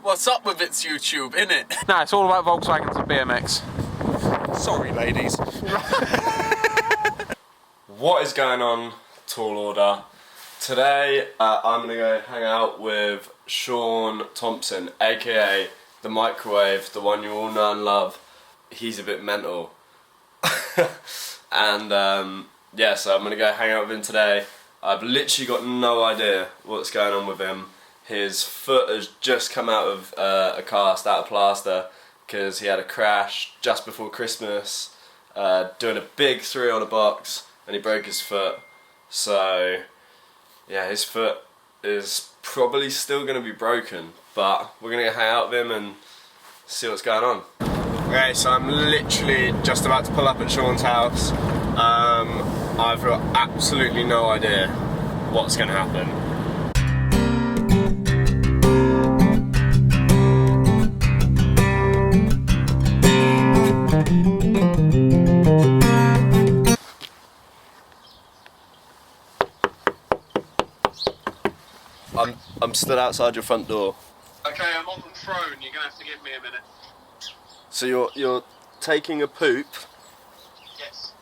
What's up with its YouTube, innit? No, it's all about Volkswagens and BMX. Sorry, ladies. What is going on, Tall Order? Today, I'm gonna go hang out with Sean Thompson, aka the Microwave, the one you all know and love. He's a bit mental. And yeah, so I'm gonna go hang out with him today. I've literally got no idea what's going on with him. His foot has just come out of a cast, out of plaster, because he had a crash just before Christmas, doing a big 3 on a box, and he broke his foot. So yeah, his foot is probably still going to be broken, but we're going to hang out with him and see what's going on. Okay, so I'm literally just about to pull up at Sean's house. I've got absolutely no idea what's going to happen. I'm stood outside your front door. Okay, I'm on the throne. You're gonna have to give me a minute. So you're taking a poop? Yes.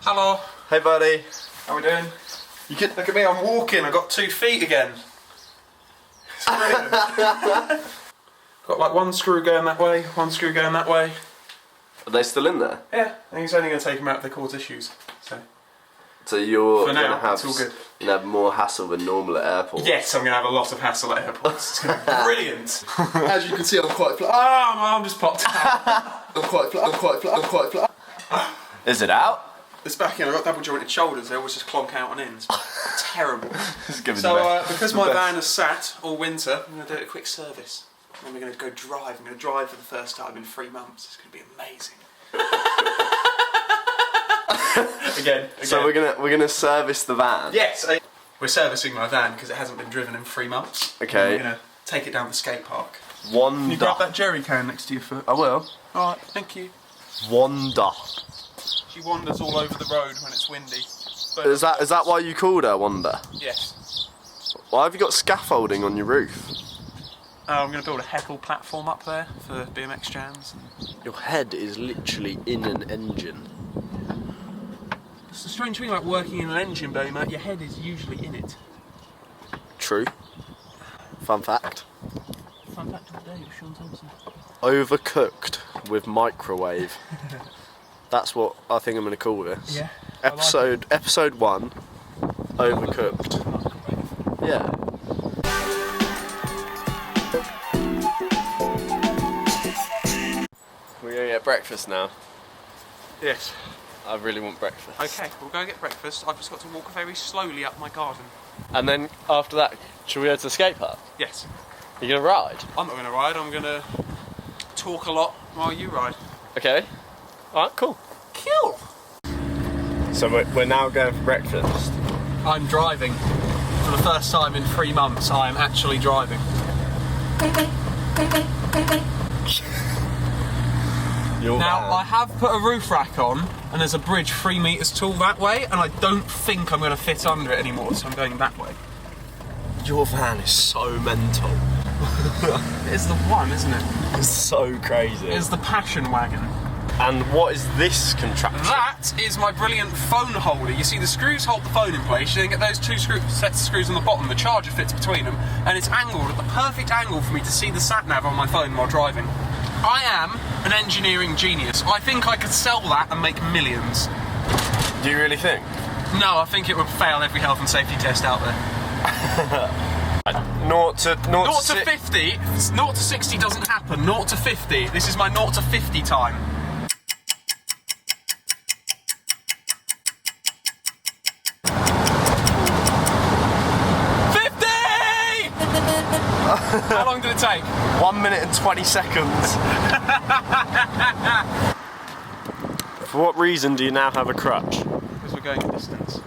Hello. Hey buddy. How we doing? You can Look at me, I'm walking. I've got 2 feet again. It's brilliant. Got like 1 screw going that way, 1 screw going that way. Are they still in there? Yeah, I think it's only going to take them out if they cause issues. So you're for now, gonna have, it's all good. You're gonna have more hassle than normal at airports. Yes, I'm going to have a lot of hassle at airports. It's going to be brilliant. As you can see, I'm quite flat. Ah, my arm just popped out. I'm quite flat. Is it out? It's back in. I've got double jointed shoulders. They always just clonk out on ends. Terrible. So because my van has sat all winter, I'm going to do a quick service. And then we're going to go drive. I'm going to drive for the first time in 3 months. It's going to be amazing. Again. So we're gonna service the van. Yes, we're servicing my van because it hasn't been driven in 3 months. Okay. We're gonna take it down the skate park. Wonder. Can you grab that jerry can next to your foot? I will. All right, thank you. Wonder. She wanders all over the road when it's windy. Is that why you called her Wonder? Yes. Why have you got scaffolding on your roof? I'm going to build a heckle platform up there for BMX jams. Your head is literally in an engine. It's the strange thing about working in an engine bay, mate. Your head is usually in it. True. Fun fact. Fun fact of the day with Sean Thompson. Overcooked with Microwave. That's what I think I'm going to call this. Yeah. Episode 1. Overcooked. Yeah. We're going to get breakfast now. Yes. I really want breakfast. Okay, we'll go get breakfast. I've just got to walk very slowly up my garden. And then after that, should we go to the skate park? Yes. Are you going to ride? I'm not going to ride, I'm going to talk a lot while you ride. Okay. Alright, cool. Cool! So we're now going for breakfast. I'm driving. For the first time in 3 months, I am actually driving. Now, I have put a roof rack on, and there's a bridge 3 metres tall that way, and I don't think I'm going to fit under it anymore, so I'm going that way. Your van is so mental. It's the one, isn't it? It's so crazy. It's the passion wagon. And what is this contraption? That is my brilliant phone holder. You see, the screws hold the phone in place. You then get those 2 sets of screws on the bottom. The charger fits between them, and it's angled at the perfect angle for me to see the sat-nav on my phone while driving. I am an engineering genius. I think I could sell that and make millions. Do you really think? No, I think it would fail every health and safety test out there. 0 to 50, 0 to 60 doesn't happen. 0 to 50, this is my 0 to 50 time. How long did it take? 1 minute and 20 seconds. For what reason do you now have a crutch? Because we're going distance.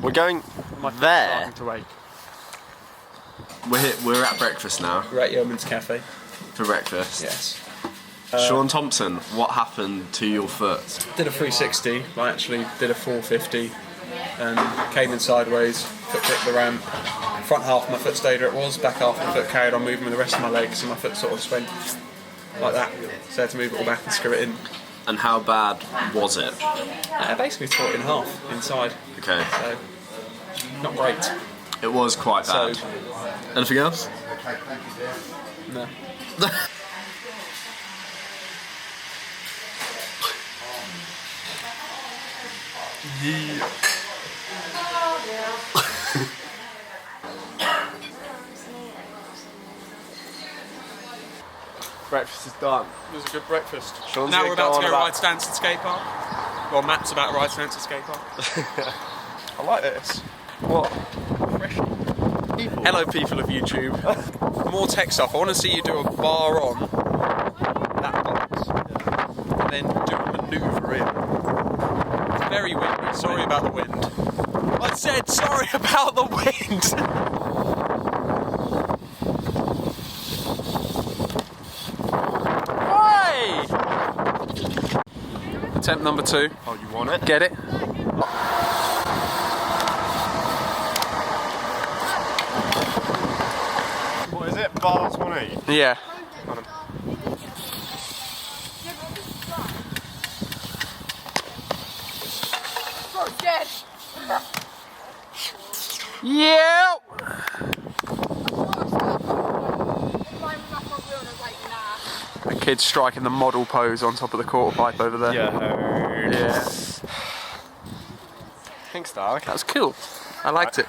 We're going there. To wake. We're at breakfast now. We're at Yeoman's Cafe. For breakfast? Yes. Sean Thompson, what happened to your foot? Did a 360, I actually did a 450 and came in sideways, foot kicked the ramp, front half of my foot stayed where it was, back half of my foot carried on moving with the rest of my legs, and my foot sort of just went like that. So I had to move it all back and screw it in. And how bad was it? Basically tore it in half inside. Okay. So, not great. It was quite bad. So, anything else? No. Breakfast is done. It was a good breakfast. Sean's Now gonna we're about to go go on ride Stansted Skate Park. Well, Matt's about to ride Stansted Skate Park. I like this. What? Hello, people of YouTube. More tech stuff. I want to see you do a bar on that box, and then do a manoeuvre in. It's very windy. Sorry about the wind. I said sorry about the wind. Hey! Attempt number 2. Oh, you want it? Get it? What is it? Bars 180? Yeah. Yeah. The kid's striking the model pose on top of the quarter pipe over there. Yeah. Thanks, Dark. That was cool. I liked it.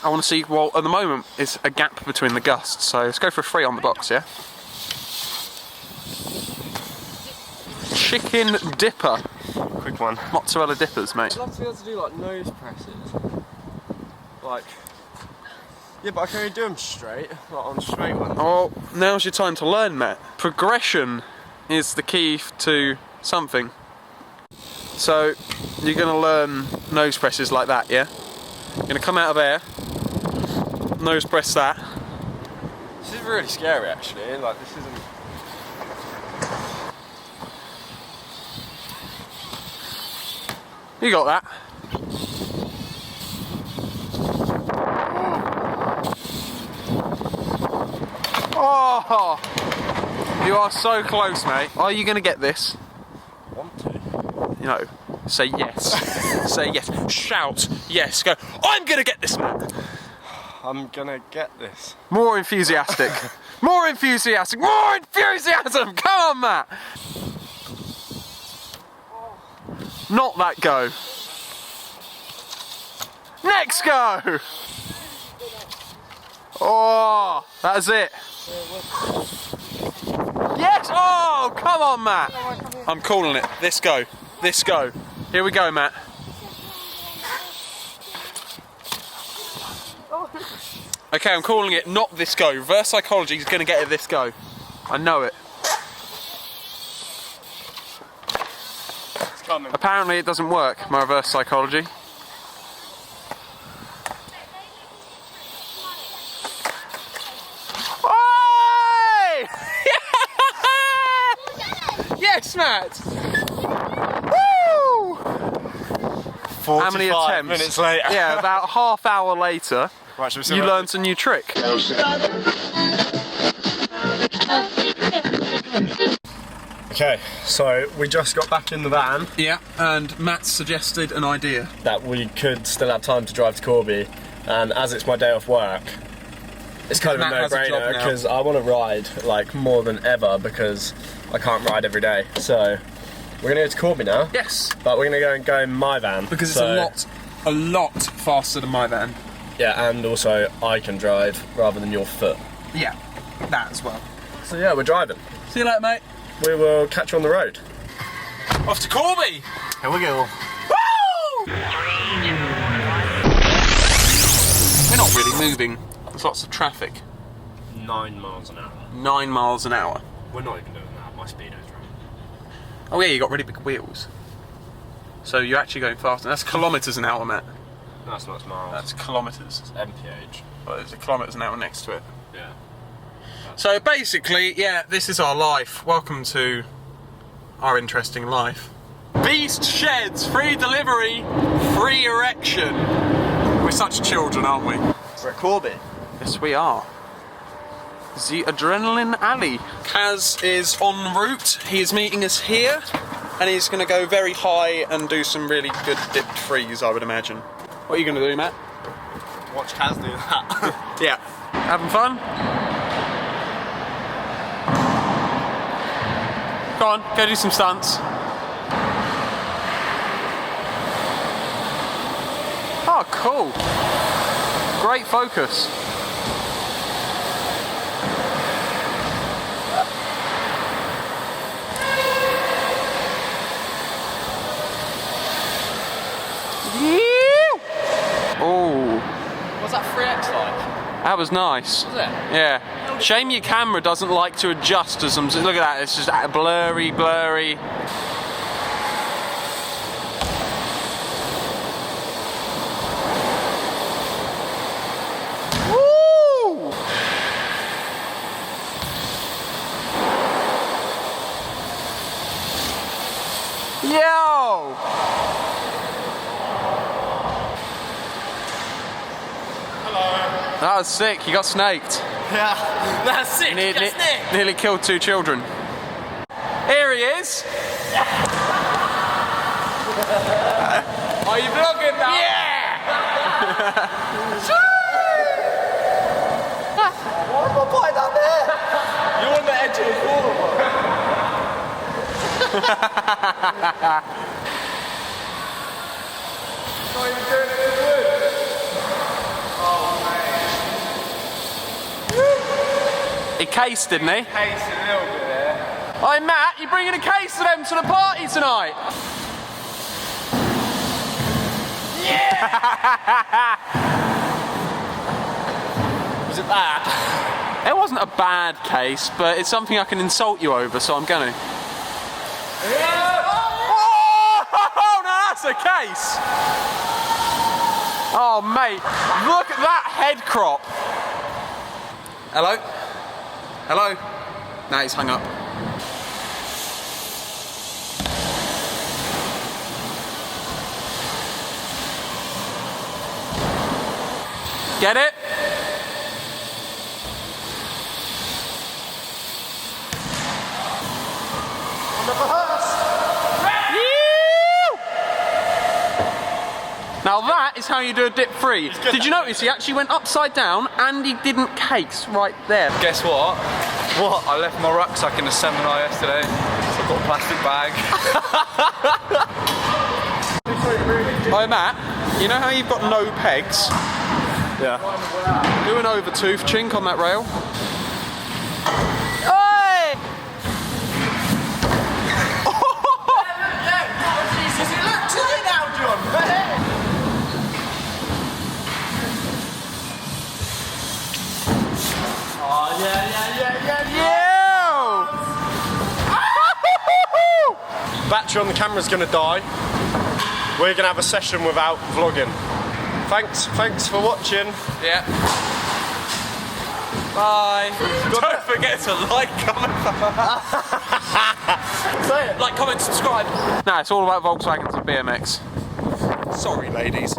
I want to see, well, at the moment, it's a gap between the gusts, so let's go for a 3 on the box, yeah? Chicken dipper. Quick one. Mozzarella dippers, mate. I'd love to be able to do like nose presses. Like, yeah, but I can only do them straight, like on straight ones. Oh, now's your time to learn, Matt. Progression is the key to something. So, you're going to learn nose presses like that, yeah? You're going to come out of air, nose press that. This is really scary, actually. Like, this isn't. You got that. Oh! You are so close, mate. Are you going to get this? Want to? You know, say yes. Say yes. Shout yes. Go, I'm going to get this, Matt. I'm gonna get this. More enthusiastic. More enthusiastic. More enthusiasm. Come on, Matt. Not that go. Next go. Oh, that's it. Yes. Oh, come on, Matt. I'm calling it. This go. This go. Here we go, Matt. Okay, I'm calling it not this go. Reverse psychology is going to get it this go. I know it. It's coming. Apparently it doesn't work, my reverse psychology. Oi! Yes, Matt! Woo! How many attempts? Minutes later. Yeah, about half hour later, Right, shall we see you what- learnt a new trick. Okay, so we just got back in the van. Yeah, and Matt suggested an idea. That we could still have time to drive to Corby, and as it's my day off work, it's kind of a Matt has a job no-brainer now. because I want to ride like more than ever because I can't ride every day. So we're gonna go to Corby now. Yes, But we're gonna go in my van because so, it's a lot faster than my van. Yeah, and also I can drive rather than your foot. Yeah, that as well. So yeah, we're driving. See you later, mate. We will catch you on the road. Off to Corby! Here we go. Woo! We're not really moving. There's lots of traffic. 9 miles an hour. 9 miles an hour. We're not even doing that. My speedo's wrong. Oh yeah, you got really big wheels. So you're actually going faster. That's kilometres an hour, Matt. No, it's not miles. That's kilometres. MPH. Well, there's a kilometres an hour next to it. Yeah. So basically, yeah, this is our life. Welcome to our interesting life. Beast sheds, free delivery, free erection. We're such children, aren't we? We're at Corby. Yes, we are. The Adrenaline Alley. Kaz is en route. He is meeting us here, and he's going to go very high and do some really good dipped freeze, I would imagine. What are you going to do, Matt? Watch Kaz do that. Yeah. Having fun? Go on, go do some stunts. Oh, cool. Great focus. Oh. What's that 3X like? That was nice. Was it? Yeah. Shame your camera doesn't like to adjust to some. Look at that, it's just blurry, blurry. Woo! Yo! That was sick, you got snaked. Yeah, that's sick. Nearly killed 2 children. Here he is. Are you vlogging now? Yeah! Why am I putting that there? You're on the edge of the corner, bro. Not even doing it with wood. He cased, didn't he? Pacing a little bit there. Hi Matt, you bringing a case of them to the party tonight? Was it bad? It wasn't a bad case, but it's something I can insult you over, so I'm gonna. Oh, no, that's a case! Oh, mate, look at that head crop. Hello? Hello? Nah, he's hung up. Get it? Now that is how you do a dip free. Did you notice he actually went upside down and he didn't case right there? Guess what? What? I left my rucksack in the seminar yesterday. So I've got a plastic bag. Hi Matt, you know how you've got no pegs? Yeah. Do an overtooth chink on that rail. Oi! Battery on the camera's gonna die. We're gonna have a session without vlogging. Thanks for watching. Yeah. Bye. Don't forget to like, comment, like, comment, subscribe. No, it's all about Volkswagens and BMX. Sorry, ladies.